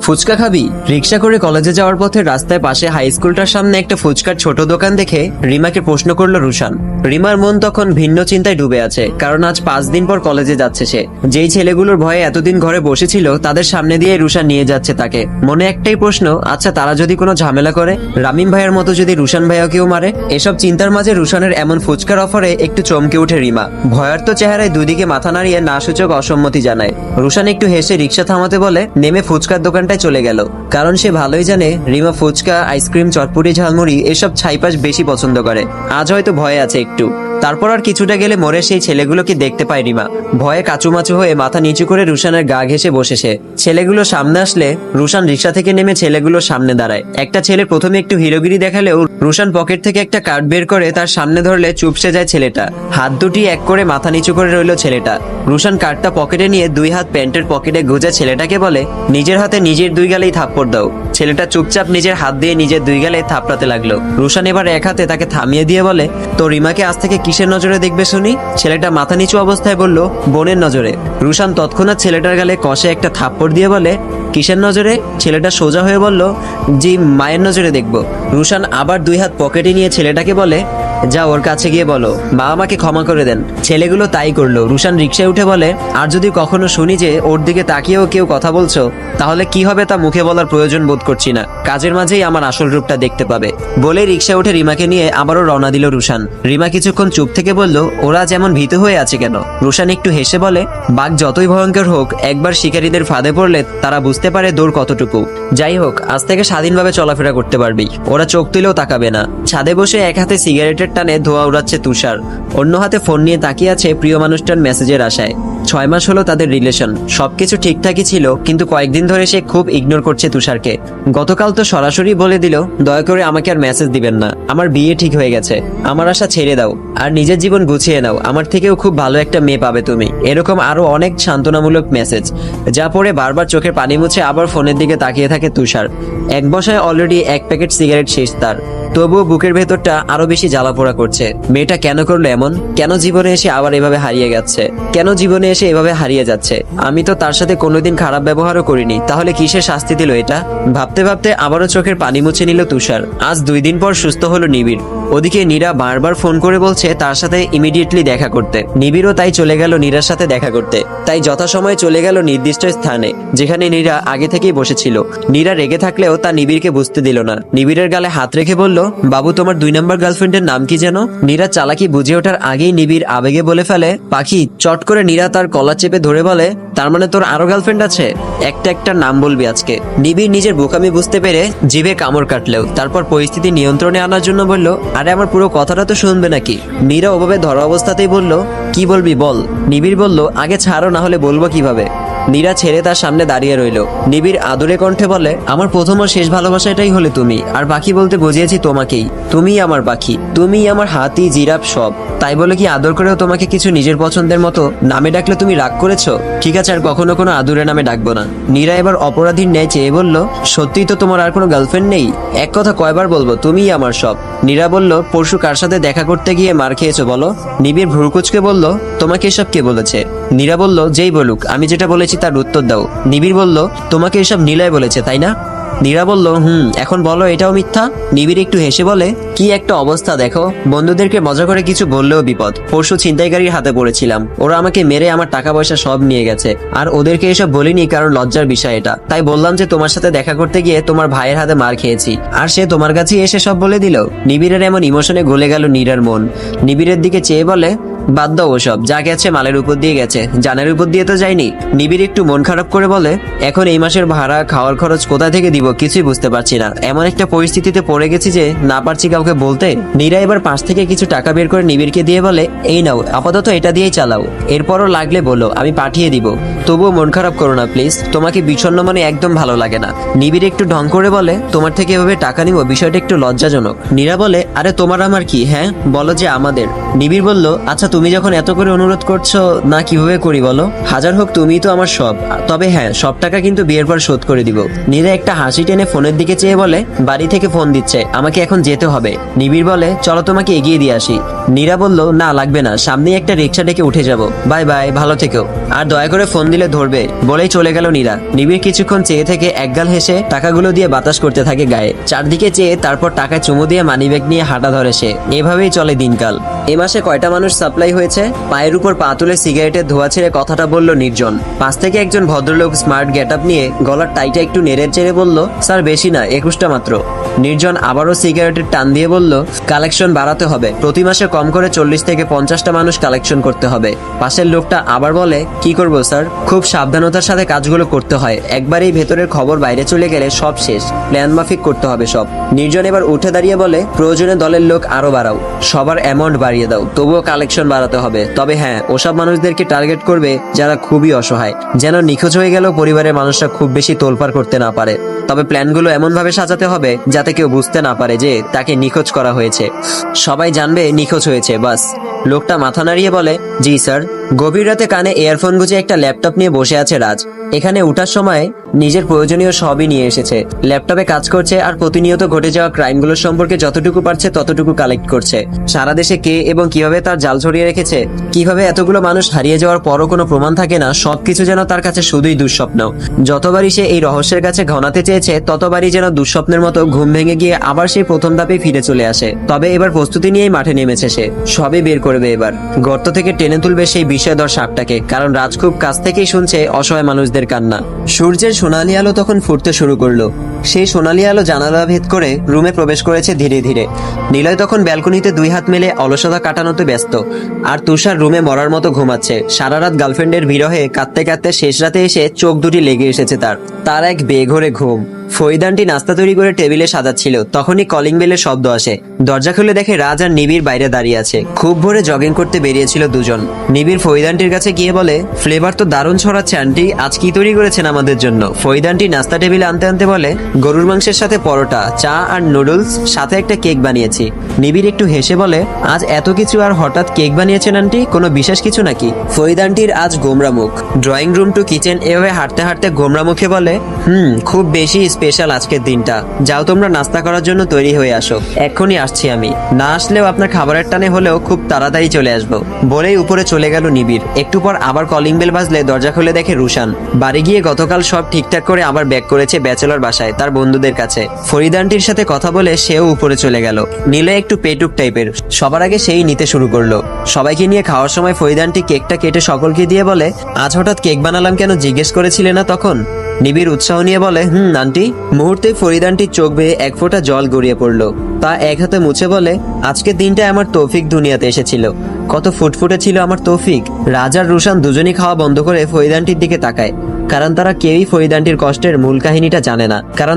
ফুচকা খাবি? রিক্সা করে কলেজে যাওয়ার পথে রাস্তায় পাশে হাই স্কুলটার সামনে একটা ফুচকার ছোট দোকান দেখে রিমাকে প্রশ্ন করলো রুশান। রিমার মন তখন ভিন্ন চিন্তায় ডুবে আছে, কারণ আজ 5 দিন পর কলেজে যাচ্ছে সে। যেই ছেলেগুলোর ভয়ে এতদিন ঘরে বসেছিল তাদের সামনে দিয়ে রুশান নিয়ে যাচ্ছে তাকে। মনে একটাই প্রশ্ন, আচ্ছা তারা যদি কোনো ঝামেলা করে, রামিম ভাইয়ের মতো যদি রুশান ভাইয়াকেও মারে? এসব চিন্তার মাঝে রুশানের এমন ফুচকার অফারে একটু চমকে উঠে রিমা। ভয়ার্ত চেহারায় দুদিকে মাথা নাড়িয়ে না সূচক অসম্মতি জানায়। রুশান একটু হেসে রিক্সা থামাতে বলে নেমে ফুচকার দোকানটায় চলে গেল, কারণ সে ভালোই জানে রিমা ফুচকা, আইসক্রিম, চটপটি, ঝালমুড়ি এসব ছাইপাশ বেশি পছন্দ করে। আজ হয়তো ভয় আছে একটু। তারপর আর কিছুটা গেলে মোড়ে সেই ছেলেগুলোকে দেখতে পায় রিমা। ভয়ে কাচুমাচু হয়ে মাথা নিচু করে রুশানের গা ঘেঁষে বসেছে। ছেলেগুলো সামনে আসলে রুশান রিক্সা থেকে নেমে ছেলেগুলোর সামনে দাঁড়ায়। একটা ছেলে প্রথমে একটু হিরোগিরি দেখালেও রুশান পকেট থেকে একটা কার্ড বের করে তার সামনে ধরলে চুপসে যায় ছেলেটা। হাত দুটি এক করে মাথা নিচু করে রইল ছেলেটা। রুশান কার্ডটা পকেটে নিয়ে 2 হাত প্যান্টের পকেটে গুজে ছেলেটাকে বলে, নিজের হাতে নিজের 2 গালেই থাপ্পড় দাও। ছেলেটা চুপচাপ নিজের হাত দিয়ে নিজের 2 গালে থাপড়াতে লাগলো। রুশান এবার এক হাতে তাকে থামিয়ে দিয়ে বলে, তো রিমাকে আজ থেকে কিসের নজরে দেখবে শুনি? ছেলেটা মাথা নিচু অবস্থায় বলল, বোনের নজরে। রুশান তৎক্ষণাৎ ছেলেটার গালে কষে একটা থাপ্পড় দিয়ে বলে, কিসের নজরে? ছেলেটা সোজা হয়ে বলল, জি মায়ের নজরে দেখব। রুশান আবার 2 হাত পকেটে নিয়ে ছেলেটাকে বলে, যা ওর কাছে গিয়ে বলো মা আমাকে ক্ষমা করে দেন। ছেলেগুলো তাই করলো। রুশান রিক্সায় উঠে বলে, আর যদি কখনো শুনি যে ওর দিকে তাকিয়েও কেউ কথা বলছো, তাহলে কি হবে তা মুখে বলার প্রয়োজন বোধ করছি না। কাজের মাঝেই আমার আসল রূপটা দেখতে পাবে। বলে রিক্সায় উঠে রিমাকে নিয়ে আবারও রওনা দিল রুশান। রিমা কিছুক্ষণ চুপ থেকে বলল, ওরা যেমন ভীত হয়ে আছে কেন? রুশান একটু হেসে বলে, বাঘ যতই ভয়ঙ্কর হোক, একবার শিকারীদের ফাঁদে পড়লে তারা বুঝতে পারে দৌড় কতটুকু। যাই হোক, আজ থেকে স্বাধীনভাবে চলাফেরা করতে পারবি। ওরা চোখ তুলেও তাকাবে না। ছাদে বসে এক হাতে সিগারেটের টানে ধোঁয়া উড়াচ্ছে তুষার, অন্য হাতে ফোন নিয়ে তাকিয়ে আছে প্রিয় মানুষটার মেসেজের আশায়। 6 মাস হলো তাদের রিলেশন। সবকিছু ঠিকঠাকই ছিল, কিন্তু কয়েকদিন ধরে সে খুব ইগনোর করছে তুষারকে। গতকাল তো সরাসরি বলে দিল, দয়া করে আমাকে আর মেসেজ দিবেন না, আমার বিয়ে ঠিক হয়ে গেছে, আমার আশা ছেড়ে দাও আর নিজের জীবন গুছিয়ে নাও, আমার থেকেও খুব ভালো একটা মেয়ে পাবে তুমি। এরকম আরো অনেক সান্ত্বনামূলক মেসেজ, যা পড়ে বারবার চোখের পানি মুছে আবার ফোনের দিকে তাকিয়ে থাকে তুষার। এক বসায় অলরেডি 1 প্যাকেট সিগারেট শেষ তার। তবুও বুকের ভেতরটা আরো বেশি জ্বালাপোড়া করছে। মেয়েটা কেন করলো এমন? কেন জীবনে এসে আবার এভাবে হারিয়ে গেছে? কেন জীবনে এসে এভাবে হারিয়ে যাচ্ছে? আমি তো তার সাথে কোনোদিন খারাপ ব্যবহারও করিনি, তাহলে কিসের শাস্তি দিল এটা? ভাবতে ভাবতে আবারও চোখের পানি মুছে নিল তুষার। আজ 2 দিন পর সুস্থ হলো নিবিড়। ওদিকে নীরা বারবার ফোন করে বলছে তার সাথে ইমিডিয়েটলি দেখা করতে। নিবিড়ও তাই চলে গেল নীরার সাথে দেখা করতে। তাই যথাসময়ে চলে গেল নির্দিষ্ট স্থানে, যেখানে নীরা আগে থেকেই বসেছিল। নীরা রেগে থাকলেও তা নিবিড়কে বুঝতে দিল না। নিবিড়ের গালে হাত রেখে বলল, বাবু তোমার 2 নম্বর গার্লফ্রেন্ডের নাম কি যেন? নীরা চালাকি বুঝে ওঠার আগেই নিবিড় আবেগে বলে ফেলে পাখি। চট করে নীরা তার কলার চেপে ধরে বলে, তার মানে তোর আরো গার্লফ্রেন্ড আছে? একটা নাম বলবি আজকে। নিবিড় নিজের বোকামি বুঝতে পেরে জিভে কামড় কাটলেও তারপর পরিস্থিতি নিয়ন্ত্রণে আনার জন্য বলল, আরে আমার পুরো কথাটা তো শুনবে নাকি? নীরা ওভাবে ধরা অবস্থাতেই বলল, কি বলবি বল। নিবিড় বলল, আগে ছাড়ো, না হলে বলবো কিভাবে। নীরা ছেড়ে তার সামনে দাঁড়িয়ে রইল। নিবিড় আদুরে কণ্ঠে বলে, আমার প্রথম ও শেষ ভালোবাসাটাই হলে তুমি, আর বাকি বলতে বুঝিয়েছি তোমাকেই। তুমিই আমার পাখি, তুমিই আমার হাতি, জিরাফ সব। তাই বলে কি আদর করেও তোমাকে কিছু নিজের পছন্দের মতো নামে ডাকলে তুমি রাগ করেছো? ঠিক আছে, আর কখনো কোনো আদুরে নামে ডাকবো না। নীরা এবার অপরাধীর ন্যায় চেয়ে বলল, সত্যিই তো তোমার আর কোনো গার্লফ্রেন্ড নেই? এক কথা কয়বার বলবো, তুমিই আমার সব। নীরা বলল, পরশু কার সাথে দেখা করতে গিয়ে মার খেয়েছো বলো? নিবিড় ভ্রুকুচকে বলল, তোমাকে এসব কে বলেছে? নীরা বলল, যেই বলুক, আমি যেটা বলেছি তার উত্তর দাও। নিবিড় বলল, তোমাকে এসব নীলাই বলেছে তাই না? নীরা বলল, এখন বলো এটাও মিথ্যা? নিবিড় একটু হেসে বলে, কি একটা অবস্থা দেখো, বন্ধুদেরকে মজা করে কিছু বললেও বিপদ। পরশু ছিনতাইকারীর হাতে পড়েছিলাম, ওরা আমাকে মেরে আমার টাকা পয়সা সব নিয়ে গেছে। আর ওদেরকে এসব বলিনি কারণ লজ্জার বিষয় এটা। তাই বললাম যে তোমার সাথে দেখা করতে গিয়ে তোমার ভাইয়ের হাতে মার খেয়েছি, আর সে তোমার কাছেই এসে সব বলে দিল। নিবিড়ের এমন ইমোশনে গলে গেল নীরার মন। নিবিড়ের দিকে চেয়ে বলে, বাদ দাও ওসব, যা গেছে মালের উপর দিয়ে গেছে, জানের উপর দিয়ে তো যায়নি। নিবিড় একটু মন খারাপ করে বলে, এখন এই মাসের ভাড়া, খাওয়ার খরচ কোথা থেকে দিব কিছুই বুঝতে পারছি না। এমন একটা পরিস্থিতিতে পড়ে গেছি যে না পারছি কাউকে বলতে। নীরা এবার পাশ থেকে কিছু টাকা বের করে নিবিড়কে দিয়ে বলে, এই নাও, আপাতত এটা দিয়েই চালাও, এরপরও লাগলে বলো, আমি পাঠিয়ে দিব। তবুও মন খারাপ করো না প্লিজ, তোমাকে বিষণ্ণ মনে একদম ভালো লাগে না। নিবিড় একটু ঢং করে বলে, তোমার থেকে এভাবে টাকা নিব, বিষয়টা একটু লজ্জাজনক। নীরা বলে, আরে তোমার আমার কি, হ্যাঁ বলো যে আমাদের। নিবিড় বলল, আচ্ছা তুমি যখন এত করে অনুরোধ করছো, না কিভাবে করি বলো? হাজার হোক তুমিই তো আমার সব। তবে হ্যাঁ, সব টাকা কিন্তু বিয়ের পর শোধ করে দিব। নীরা একটা হাসি টেনে ফোনের দিকে চেয়ে বলে, বাড়ি থেকে ফোন দিচ্ছে, আমাকে এখন যেতে হবে। নিবিড় বলে, চলো তোমাকে এগিয়ে দিয়ে আসি। নীরা বলল, না লাগবে না, সামনেই একটা রিক্সা ডেকে উঠে যাব। বাই বাই, ভালো থেকো। আর দয়া করে ফোন দিলে ধরবে, বলেই চলে গেল নীরা। নিবিড় কিছুক্ষণ চেয়ে থেকে একগাল হেসে টাকাগুলো দিয়ে বাতাস করতে থাকে গায়ে। চারদিকে চেয়ে তারপর টাকায় চুমু দিয়ে মানিব্যাগ নিয়ে হাঁটা ধরে সে। এভাবেই চলে দিনকাল। এ মাসে কয়টা মানুষ সাপ্লাই হয়েছে? পায়ের উপর পা তুলে সিগারেটের ধোয়া ছেড়ে কথাটা বলল নির্জন। পাশ থেকে একজন ভদ্রলোক স্মার্ট গেট আপ নিয়ে গলার টাইটা একটু নেড়ে চেড়ে বলল, স্যার বেশি না, 21টা মাত্র। নির্জন আবারও সিগারেটের টান দিয়ে বলল, কালেকশন বাড়াতে হবে, প্রতি মাসে কম করে 40 থেকে 50টা মানুষ কালেকশন করতে হবে। পাশের লোকটা আবার বলে, কি করব স্যার, খুব সাবধানতার সাথে কাজগুলো করতে হয়, একবারেই ভেতরের খবর বাইরে চলে গেলে সব শেষ, প্ল্যান মাফিক করতে হবে সব। নির্জন এবার উঠে দাঁড়িয়ে বলে, প্রয়োজনে দলের লোক আরো বাড়াও, সবার অ্যামাউন্ট বাড়িয়ে দাও, তবুও কালেকশন বাড়াতে হবে। তবে হ্যাঁ, ওসব মানুষদেরকে টার্গেট করবে যারা খুবই অসহায়, যেন নিখোঁজ হয়ে গেলেও পরিবারের মানুষরা খুব বেশি তোলপাড় করতে না পারে। তবে প্ল্যানগুলো এমন ভাবে সাজাতে হবে যাতে কেউ বুঝতে না পারে যে তাকে নিখোঁজ করা হয়েছে, সবাই জানবে নিখোঁজ হয়েছে, বাস। লোকটা মাথা নাড়িয়ে বলে, জি স্যার। গভীর রাতে কানে ইয়ারফোন গুঁজে একটা ল্যাপটপ নিয়ে বসে আছে রাজ। এখানে ওঠার সময় নিজের প্রয়োজনীয় সবই নিয়ে এসেছে, ল্যাপটপে কাজ করছে আর প্রতিনিয়ত ঘটে যাওয়া ক্রাইমগুলোর সম্পর্কে যতটুকু পারছে ততটুকু কালেক্ট করছে। সারা দেশে কে এবং কিভাবে তার জাল ছড়িয়ে রেখেছে, কিভাবে এতগুলো মানুষ হারিয়ে যাওয়ার পরও কোনো প্রমাণ থাকে না, সবকিছু যেন তার কাছে শুধুই দুঃস্বপ্ন। যতবারই সে এই রহস্যের কাছে ঘনাতে চেয়েছে, ততবারই যেন দুঃস্বপ্নের মতো ঘুম ভেঙে গিয়ে আবার সেই প্রথম ধাপে ফিরে চলে আসে। তবে এবার প্রস্তুতি নিয়েই মাঠে নেমেছে সে, সবই বের করবে এবার। গর্ত থেকে টেনে তুলবে সেই বিষয়ধর সাপটাকে, কারণ রাজ খুব কাছ থেকেই শুনছে অসহায় মানুষদের কান্না। সূর্যের সোনালী আলো তখন ফুটতে শুরু করলো। সেই সোনালী আলো জানালা ভেদ করে রুমে প্রবেশ করেছে ধীরে ধীরে। নিলয় তখন ব্যালকনিতে 2 হাত মেলে অলসতা কাটানোতে ব্যস্ত, আর তুষার রুমে মরার মতো ঘুমাচ্ছে। সারা রাত গার্লফ্রেন্ডের বিরহে কাঁদতে কাঁদতে শেষ রাতে এসে চোখ দুটি লেগে এসেছে তার এক বেঘোরে ঘুম। ফরিদ আন্টি নাস্তা তৈরি করে টেবিলে সাজাচ্ছিল, তখনই কলিং বেলের শব্দ আসে। দরজা খুলে দেখে রাজ আর নিবিড় বাইরে দাঁড়িয়ে আছে। খুব ভোরে জগিং করতে বেরিয়েছিল দুজন। নিবিড় ফরিদ আন্টির কাছে গিয়ে বলে, ফ্লেভার তো দারুণ ছড়াচ্ছে আন্টি, আজ কি তৈরি করেছেন আমাদের জন্য? ফরিদ আন্টি নাস্তা টেবিলে আনতে আনতে বলে, গরুর মাংসের সাথে পরোটা, চা আর নুডলস, সাথে একটা কেক বানিয়েছি। নিবিড় একটু হেসে বলে, আজ এত কিছু আর হঠাৎ কেক বানিয়েছেন আন্টি, কোনো বিশেষ কিছু নাকি? ফরিদ আন্টির আজ গোমরা মুখ। ড্রয়িং রুম টু কিচেন এভাবে হাঁটতে হাঁটতে গোমরা মুখে বলে, খুব বেশি স্পেশাল আজকের দিনটা, যাও তোমরা নাস্তা করার জন্য তৈরি হয়ে আসো, এক্ষুনি আসছি আমি। না আসলেও আপনার খাবারের টানে হলেও খুব তাড়াতাড়ি চলে আসবো, বলেই উপরে চলে গেল নিবিড়। একটু পর আবার কলিং বেল বাজলে দরজা খুলে দেখে রুশান। বাড়ি গিয়ে গতকাল সব ঠিকঠাক করে আবার ব্যাক করেছে ব্যাচেলর বাসায় তার বন্ধুদের কাছে। ফরিদ আন্টির সাথে কথা বলে সেও উপরে চলে গেল। নীলে একটু পেটুক টাইপের, সবার আগে সেই নিতে শুরু করলো। সবাইকে নিয়ে খাওয়ার সময় ফরিদ আন্টি কেকটা কেটে সকলকে দিয়ে বলে, আজ হঠাৎ কেক বানালাম কেন, জিজ্ঞেস করেছিলে না তখন? নিবিড় উৎসাহ নিয়ে বলে, আন্টি। মুহূর্তে ফরিদ আন্টির চোখ বেয়ে এক ফোঁটা জল গড়িয়ে পড়লো। তা এক হাতে মুছে বলে, আজকের দিনটা আমার তৌফিক দুনিয়াতে এসেছিল, কত ফুটফুটে ছিল আমার তৌফিক। রাজ আর রুশান দুজনই খাওয়া বন্ধ করে ফরিদ আন্টির দিকে তাকায়, কারণ তারা কেউই ফরিদ আন্টির কষ্টের মূল কাহিনীটা জানে না। কারণ